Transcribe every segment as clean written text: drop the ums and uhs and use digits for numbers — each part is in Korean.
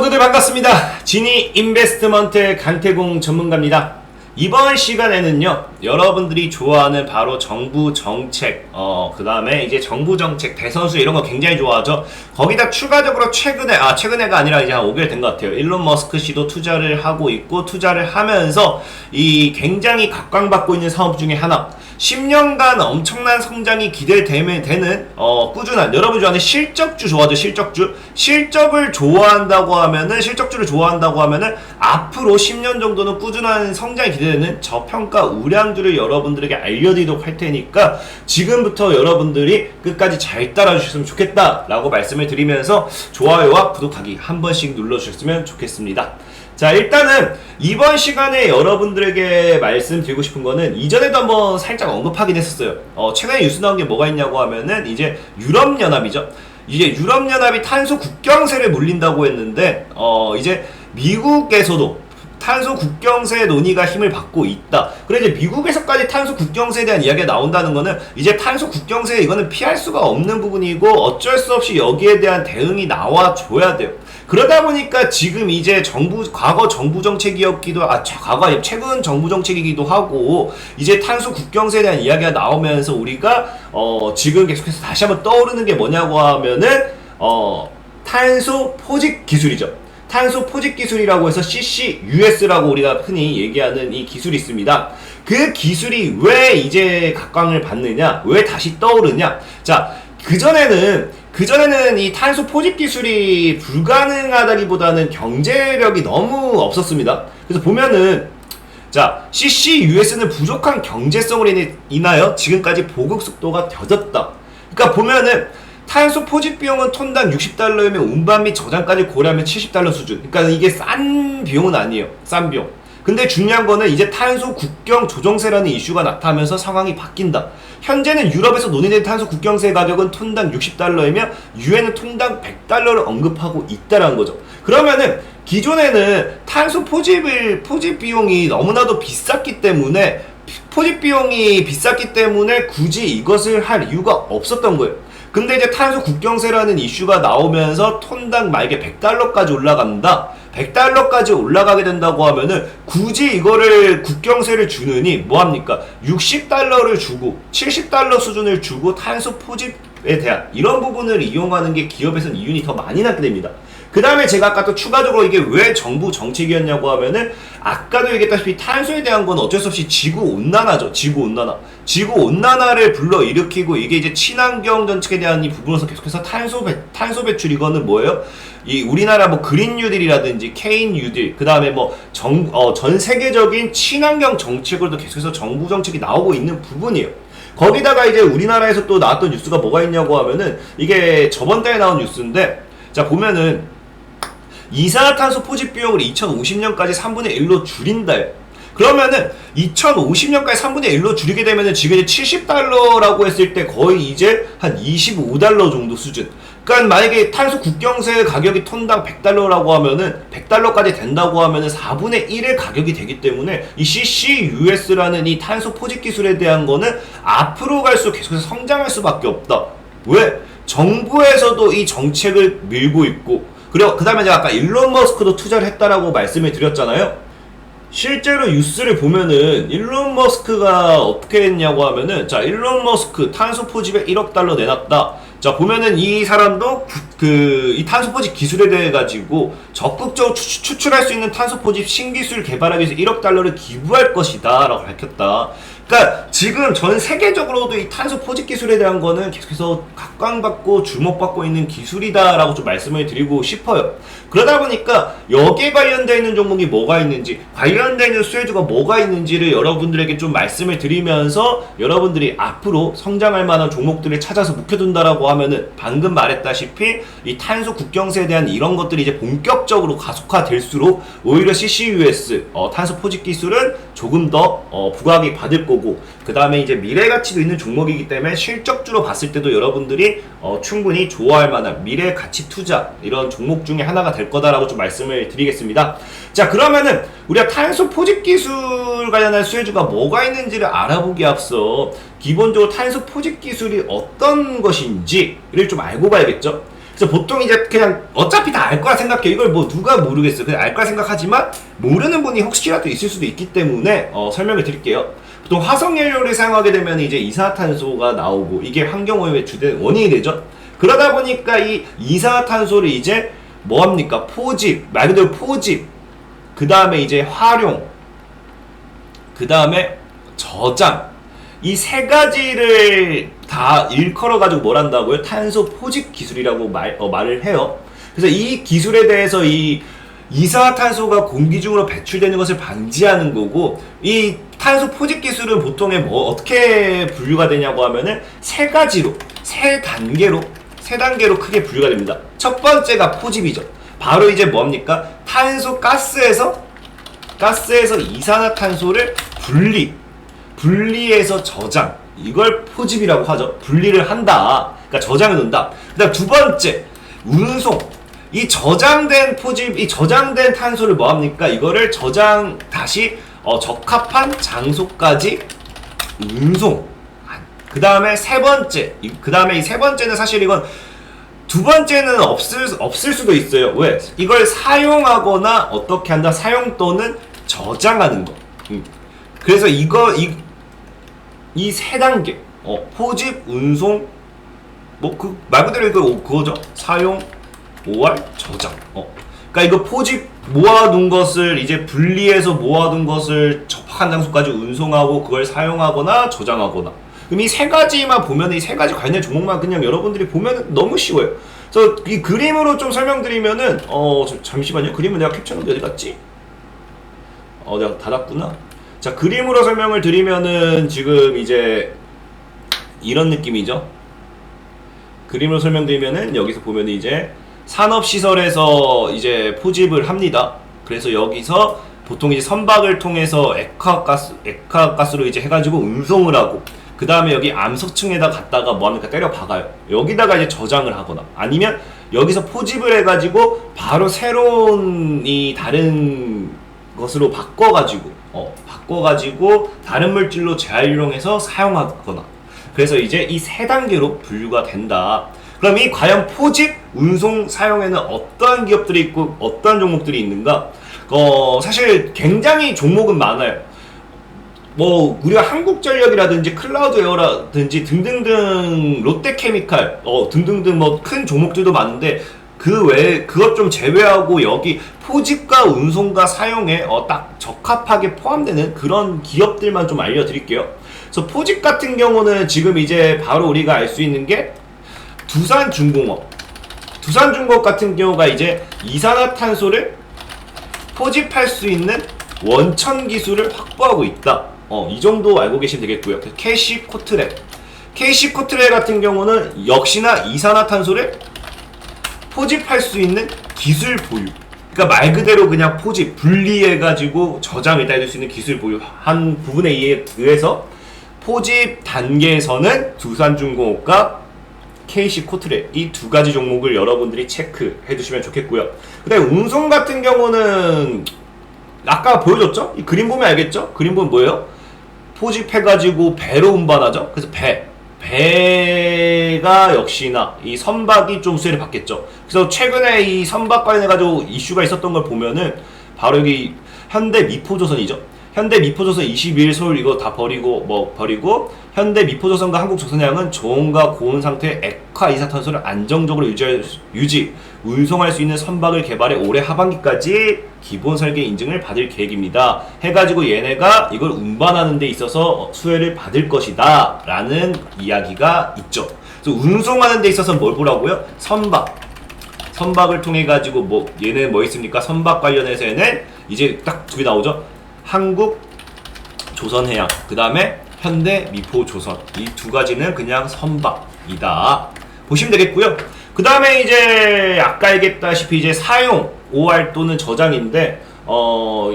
모두들 반갑습니다. 지니 인베스트먼트 강태공 전문가입니다. 이번 시간에는요, 여러분들이 좋아하는 바로 정부 정책, 그 다음에 이제 정부 정책, 대선수 이런 거 굉장히 좋아하죠. 거기다 추가적으로 최근에가 아니라 이제 한 5개월 된 것 같아요. 일론 머스크 씨도 투자를 하고 있고, 투자를 하면서 이 굉장히 각광받고 있는 사업 중에 하나, 10년간 엄청난 성장이 기대되는 꾸준한, 여러분 좋아하는 실적주 좋아하죠. 실적주를 좋아한다고 하면은 앞으로 10년 정도는 꾸준한 성장이 기대되는 저평가 우량주를 여러분들에게 알려드리도록 할 테니까 지금부터 여러분들이 끝까지 잘 따라주셨으면 좋겠다 라고 말씀을 드리면서 좋아요와 구독하기 한 번씩 눌러주셨으면 좋겠습니다. 자, 일단은 이번 시간에 여러분들에게 말씀드리고 싶은 거는 이전에도 한번 살짝 언급하긴 했었어요. 최근에 뉴스 나온 게 뭐가 있냐고 하면은 이제 유럽연합이죠. 이제 유럽연합이 탄소 국경세를 물린다고 했는데 이제 미국에서도 탄소 국경세 논의가 힘을 받고 있다. 그래 이제 미국에서까지 탄소 국경세에 대한 이야기가 나온다는 거는 이제 탄소 국경세 이거는 피할 수가 없는 부분이고 어쩔 수 없이 여기에 대한 대응이 나와줘야 돼요. 그러다 보니까 지금 이제 과거 정부 정책이었기도 최근 정부 정책이기도 하고 이제 탄소 국경세에 대한 이야기가 나오면서 우리가 지금 계속해서 다시 한번 떠오르는 게 뭐냐고 하면은 탄소 포집 기술이죠. 탄소 포집 기술이라고 해서 CCUS라고 우리가 흔히 얘기하는 이 기술이 있습니다. 그 기술이 왜 이제 각광을 받느냐? 왜 다시 떠오르냐? 자, 그전에는 이 탄소 포집 기술이 불가능하다기보다는 경제력이 너무 없었습니다. 그래서 보면은 자, CCUS는 부족한 경제성으로 인하여 지금까지 보급 속도가 더뎠다. 그러니까 보면은 탄소 포집 비용은 톤당 60달러이면 운반 및 저장까지 고려하면 70달러 수준. 그러니까 이게 싼 비용은 아니에요. 싼 비용. 근데 중요한 거는 이제 탄소 국경 조정세라는 이슈가 나타나면서 상황이 바뀐다. 현재는 유럽에서 논의된 탄소 국경세 가격은 톤당 60달러이며 유엔은 톤당 100달러를 언급하고 있다는 거죠. 그러면은 기존에는 탄소 포집 비용이 너무나도 비쌌기 때문에 굳이 이것을 할 이유가 없었던 거예요. 근데 이제 탄소 국경세라는 이슈가 나오면서 톤당 만약에 100달러까지 올라간다. 100달러까지 올라가게 된다고 하면은 굳이 이거를 국경세를 주느니 뭐합니까? 60달러를 주고 70달러 수준을 주고 탄소 포집에 대한 이런 부분을 이용하는 게 기업에서는 이윤이 더 많이 나게 됩니다. 그 다음에 제가 아까 또 추가적으로 이게 왜 정부 정책이었냐고 하면은 아까도 얘기했다시피 탄소에 대한 건 어쩔 수 없이 지구온난화죠. 지구온난화를 불러일으키고 이게 이제 친환경 정책에 대한 이 부분에서 계속해서 탄소 배출 이거는 뭐예요? 이 우리나라 뭐 그린 뉴딜이라든지 케인 뉴딜 그 다음에 뭐 전 세계적인 친환경 정책으로도 계속해서 정부 정책이 나오고 있는 부분이에요. 거기다가 이제 우리나라에서 또 나왔던 뉴스가 뭐가 있냐고 하면은 이게 저번 달에 나온 뉴스인데 자 보면은 이산화탄소 포집 비용을 2050년까지 3분의 1로 줄인다. 그러면은 2050년까지 3분의 1로 줄이게 되면은 지금 이제 70달러라고 했을 때 거의 이제 한 25달러 정도 수준. 그러니까 만약에 탄소 국경세 가격이 톤당 100달러라고 하면은 100달러까지 된다고 하면은 4분의 1의 가격이 되기 때문에 이 CCUS라는 이 탄소 포집 기술에 대한 거는 앞으로 갈수록 계속해서 성장할 수밖에 없다. 왜? 정부에서도 이 정책을 밀고 있고 그리고 그 다음에 제가 아까 일론 머스크도 투자를 했다라고 말씀을 드렸잖아요. 실제로 뉴스를 보면은 일론 머스크가 어떻게 했냐고 하면은 자 일론 머스크 탄소 포집에 1억 달러 내놨다. 자 보면은 이 사람도 이 탄소 포집 기술에 대해 가지고 적극적으로 추출할 수 있는 탄소 포집 신기술 개발하기 위해서 1억 달러를 기부할 것이다 라고 밝혔다. 그러니까 지금 전 세계적으로도 이 탄소 포집 기술에 대한 거는 계속해서 각광받고 주목받고 있는 기술이다라고 좀 말씀을 드리고 싶어요. 그러다 보니까 여기에 관련되어 있는 종목이 뭐가 있는지 관련되어 있는 수혜주가 뭐가 있는지를 여러분들에게 좀 말씀을 드리면서 여러분들이 앞으로 성장할 만한 종목들을 찾아서 묵혀둔다라고 하면은 방금 말했다시피 이 탄소 국경세에 대한 이런 것들이 이제 본격적으로 가속화될수록 오히려 CCUS 탄소 포집 기술은 조금 더 부각이 받을 거고 그 다음에 이제 미래 가치도 있는 종목이기 때문에 실적주로 봤을 때도 여러분들이 충분히 좋아할 만한 미래 가치 투자 이런 종목 중에 하나가 될 거다라고 좀 말씀을 드리겠습니다. 자 그러면은 우리가 탄소 포집 기술 관련한 수혜주가 뭐가 있는지를 알아보기에 앞서 기본적으로 탄소 포집 기술이 어떤 것인지를 좀 알고 봐야겠죠. 그래서 보통 이제 그냥 어차피 다 알 거라 생각해. 이걸 뭐 누가 모르겠어. 그냥 알 거라 생각하지만 모르는 분이 혹시라도 있을 수도 있기 때문에 설명을 드릴게요. 보통 화석연료를 사용하게 되면 이제 이산화탄소가 나오고 이게 환경오염의 주된 원인이 되죠. 그러다 보니까 이 이산화탄소를 이제 뭐합니까? 포집, 말 그대로 포집, 그 다음에 이제 활용, 그 다음에 저장, 이 세 가지를 다 일컬어 가지고 뭘 한다고요? 탄소 포집 기술이라고 말을 해요. 그래서 이 기술에 대해서 이 이산화탄소가 공기 중으로 배출되는 것을 방지하는 거고, 이 탄소 포집 기술은 보통에 뭐 어떻게 분류가 되냐고 하면은 세 가지로, 세 단계로 크게 분류가 됩니다. 첫 번째가 포집이죠. 바로 이제 뭡니까? 탄소 가스에서 이산화탄소를 분리해서 저장, 이걸 포집이라고 하죠. 분리를 한다. 그러니까 저장을 놓는다. 그다음 두 번째, 운송. 이 저장된 탄소를 뭐합니까? 이거를 다시 적합한 장소까지 운송. 그 다음에 이 세 번째는 사실 이건 두 번째는 없을 수도 있어요. 왜? 이걸 사용하거나 어떻게 한다? 사용 또는 저장하는 거. 그래서 이 세 단계, 포집, 운송, 말 그대로 그거죠. 사용, 모알, 저장. 그러니까 이거 포집 모아둔 것을 이제 분리해서 모아둔 것을 적합한 장소까지 운송하고 그걸 사용하거나 저장하거나. 그럼 이 세 가지만 보면, 이 세 가지 관련 종목만 그냥 여러분들이 보면 너무 쉬워요. 그래서 이 그림으로 좀 설명드리면은, 잠시만요. 그림은 내가 캡처한 게 어디 갔지? 내가 닫았구나. 자, 그림으로 설명을 드리면은 지금 이제 이런 느낌이죠. 그림으로 설명드리면은 여기서 보면은 이제 산업시설에서 이제 포집을 합니다. 그래서 여기서 보통 이제 선박을 통해서 액화가스로 이제 해가지고 운송을 하고, 그 다음에 여기 암석층에다 갖다가 뭐합니까? 때려 박아요. 여기다가 이제 저장을 하거나, 아니면 여기서 포집을 해가지고 바로 새로운 이 다른 것으로 바꿔가지고 다른 물질로 재활용해서 사용하거나. 그래서 이제 이 세 단계로 분류가 된다. 그럼 이 과연 포집, 운송, 사용에는 어떠한 기업들이 있고 어떠한 종목들이 있는가? 사실 굉장히 종목은 많아요. 우리가 한국전력이라든지 클라우드웨어라든지 등등등, 롯데케미칼, 등등등 큰 종목들도 많은데, 그 외에 그것 좀 제외하고 여기 포집과 운송과 사용에 딱 적합하게 포함되는 그런 기업들만 좀 알려드릴게요. 그래서 포집 같은 경우는 지금 이제 바로 우리가 알 수 있는 게 두산중공업 같은 경우가 이제 이산화탄소를 포집할 수 있는 원천 기술을 확보하고 있다. 이 정도 알고 계시면 되겠고요. KC코트랩 같은 경우는 역시나 이산화탄소를 포집할 수 있는 기술 보유. 그러니까 말 그대로 그냥 포집, 분리해가지고 저장을 해줄 수 있는 기술 보유한 부분에 의해서 포집 단계에서는 두산중공업과 KC코트랩, 이 두 가지 종목을 여러분들이 체크해 두시면 좋겠고요. 그 다음에 운송 같은 경우는 아까 보여줬죠? 이 그림 보면 알겠죠? 그림 보면 뭐예요? 포집해가지고 배로 운반하죠? 그래서 배가 역시나 이 선박이 좀 수혜를 받겠죠. 그래서 최근에 이 선박 관련해가지고 이슈가 있었던 걸 보면은 바로 여기 현대미포조선이죠. 현대미포조선 22일 서울 이거 다 버리고 현대미포조선과 한국조선해양은 저온과 고온 상태의 액화 이산화탄소를 안정적으로 운송할 수 있는 선박을 개발해 올해 하반기까지 기본 설계 인증을 받을 계획입니다. 해가지고 얘네가 이걸 운반하는 데 있어서 수혜를 받을 것이다 라는 이야기가 있죠. 그래서 운송하는 데 있어서 뭘 보라고요? 선박을 통해 가지고 얘는 뭐 있습니까? 선박 관련해서는 이제 딱 두 개 나오죠. 한국조선해양, 그 다음에 현대미포조선, 이 두 가지는 그냥 선박이다 보시면 되겠고요. 그 다음에 이제 아까 얘기했다시피 이제 사용, OR 또는 저장인데,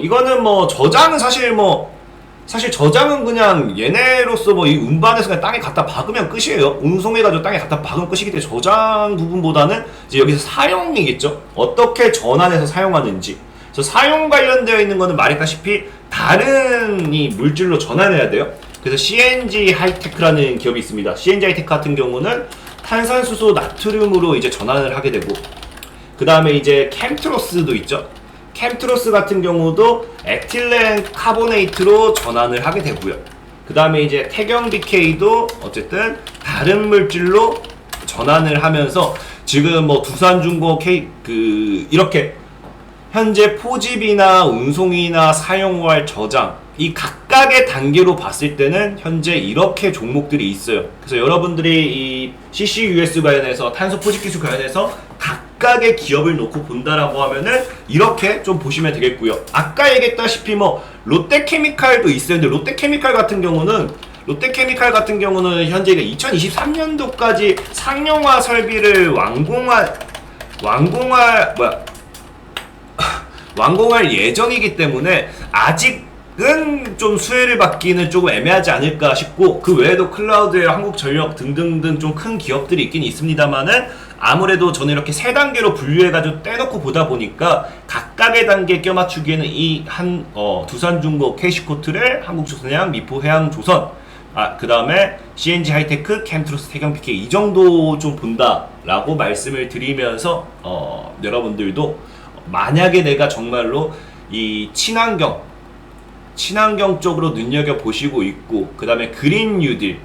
이거는 저장은 사실 저장은 그냥 얘네로서 이 운반해서 그냥 땅에 갖다 박으면 끝이에요. 운송해가지고 땅에 갖다 박으면 끝이기 때문에 저장 부분보다는 이제 여기서 사용이겠죠. 어떻게 전환해서 사용하는지. 그래서 사용 관련되어 있는 거는 말했다시피 다른 이 물질로 전환해야 돼요. 그래서 CNG 하이테크라는 기업이 있습니다. CNG 하이테크 같은 경우는 탄산수소 나트륨으로 이제 전환을 하게 되고, 그 다음에 이제 캠트로스도 있죠. 캠트로스 같은 경우도 에틸렌 카보네이트로 전환을 하게 되고요. 그 다음에 이제 태경 BK도 어쨌든 다른 물질로 전환을 하면서 지금 뭐 두산중고 이렇게 현재 포집이나 운송이나 사용할 저장 이 각각의 단계로 봤을 때는 현재 이렇게 종목들이 있어요. 그래서 여러분들이 이 CCUS 관련해서 탄소 포집 기술 관련해서 각각의 기업을 놓고 본다라고 하면은 이렇게 좀 보시면 되겠고요. 아까 얘기했다시피 뭐 롯데케미칼도 있어요. 근데 롯데케미칼 같은 경우는 현재 2023년도까지 상용화 설비를 완공할 예정이기 때문에 아직은 좀 수혜를 받기는 조금 애매하지 않을까 싶고, 그 외에도 클라우드에 한국전력 등등등 좀 큰 기업들이 있긴 있습니다만은 아무래도 저는 이렇게 세 단계로 분류해가지고 떼놓고 보다 보니까 각각의 단계에 껴맞추기에는 두산중고, KC코트를, 한국조선해양, 미포해양조선, 그 다음에 CNG 하이테크, 캠트로스, 태경 PK 이 정도 좀 본다라고 말씀을 드리면서 여러분들도 만약에 내가 정말로 이 친환경 쪽으로 눈여겨보시고 있고, 그 다음에 그린 뉴딜,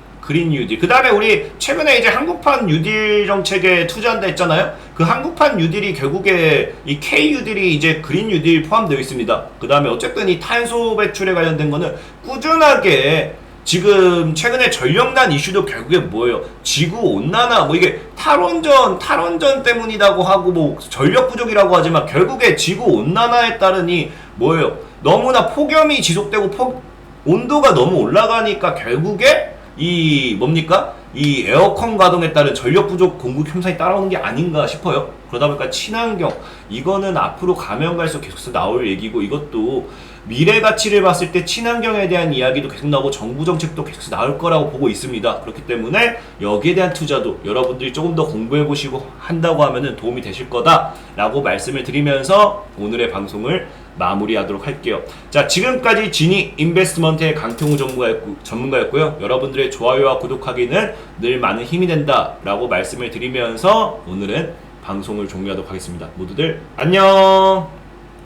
그 다음에 우리 최근에 이제 한국판 뉴딜 정책에 투자한다 했잖아요. 그 한국판 뉴딜이 결국에 이 K 뉴딜이 이제 그린 뉴딜 포함되어 있습니다. 그 다음에 어쨌든 이 탄소 배출에 관련된 거는 꾸준하게 지금 최근에 전력난 이슈도 결국에 뭐예요? 지구 온난화, 뭐 이게 탈원전 때문이라고 하고 뭐 전력 부족이라고 하지만 결국에 지구 온난화에 따르니 뭐예요? 너무나 폭염이 지속되고 온도가 너무 올라가니까 결국에 이 에어컨 가동에 따른 전력 부족 공급 현상이 따라오는 게 아닌가 싶어요. 그러다 보니까 친환경 이거는 앞으로 가면 갈수록 계속 나올 얘기고, 이것도 미래 가치를 봤을 때 친환경에 대한 이야기도 계속 나오고 정부 정책도 계속 나올 거라고 보고 있습니다. 그렇기 때문에 여기에 대한 투자도 여러분들이 조금 더 공부해 보시고 한다고 하면은 도움이 되실 거다라고 말씀을 드리면서 오늘의 방송을 마무리하도록 할게요. 자, 지금까지 지니 인베스트먼트의 강태우 전문가였고요. 여러분들의 좋아요와 구독하기는 늘 많은 힘이 된다라고 말씀을 드리면서 오늘은 방송을 종료하도록 하겠습니다. 모두들 안녕.